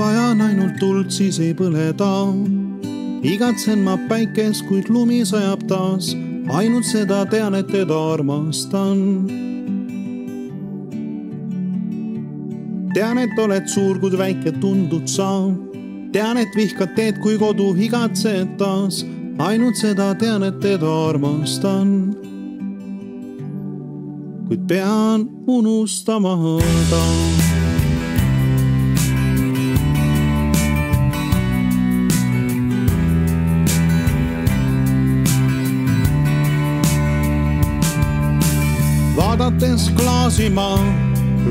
vajan ainult tuld, siis ei põle ta. Igatsen ma päikest, kuid lumi sajab taas. Ainult seda tean, et teda armastan. Tean, et oled suur, kuid väike tundud sa. Tean, et vihkad teed, kui kodu igatsed taas. Ainult seda tean, et teda armastan. Kuid pean unustama ta. Vaadates klaasi ma,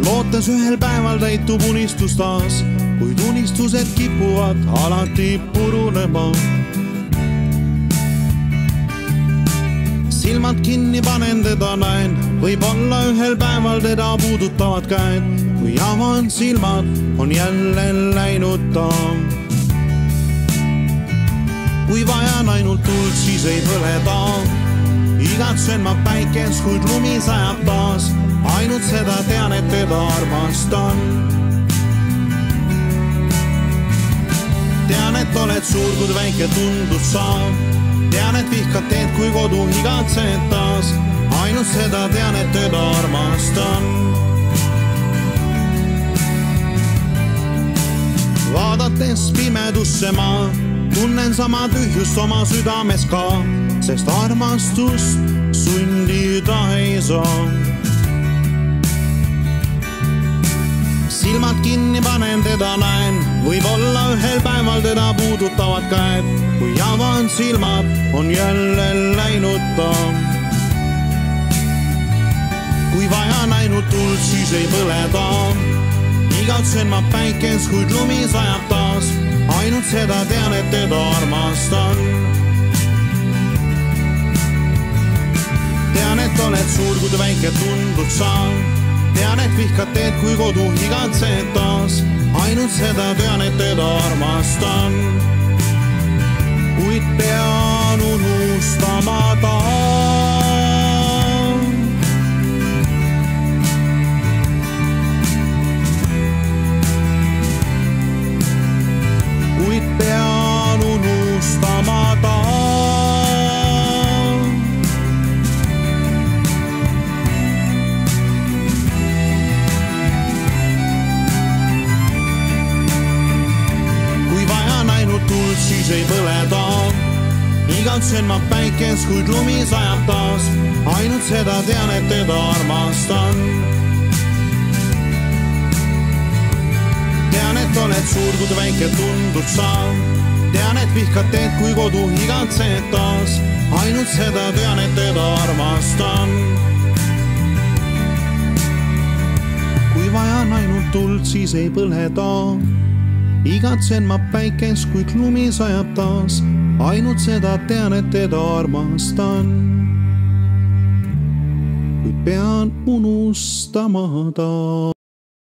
lootes ühel päeval täitub unistus taas, kuid unistused kipuvad alati purunema. Silmad kinni panen, teda näen, võib-olla ühel päeval teda puudutavad käed. Kui avan silmad, on jälle läinud ta. Kui vajan ainult tuld, siis ei põle ta. Igatsen ma päikest, kuid lumi sajab taas. Ainult seda tean, et teda armastan. Tean, et oled suur, kuid väike tundud sa. Tean, et vihkad teed, kui kodu igatsed taas. Ainult seda tean, et teda armastan. Vaadates pimedusse ma tunnen sama tühjust oma südames ka, sest armastust sundida ei saa. Silmad kinni panen, teda näen, võib-olla ühel päeval teda puudutavad käed. Kui avan silmad, on jälle läinud ta. Kui vajan ainult tuld, siis ei põle ta. Igatsen ma päikest, kuid lumi sajab taas. Ainult seda tean, et teda armastan. Tean, et oled suur, kuid väike tundud sa. Tean, et vihkad teed, kui kodu igatsed taas. Ainult seda tean, et teda armastan. Kuid pean unustama ta. Kuid pean unustama ta. Siis ei põle ta. Igatsen ma päikest, kuid lumi sajab taas. Ainult seda tean, et teda armastan. Tean, et oled suur, kuid väike tundud sa. Tean, et vihkad teed, kui kodu igatsed taas. Ainult seda tean, et teda armastan. Kui vajan ainult tuld, siis ei põle ta. Igatsen ma päikest, kuid lumi sajab taas. Ainult seda tean, et teda armastan. Kuid pean unustama ta.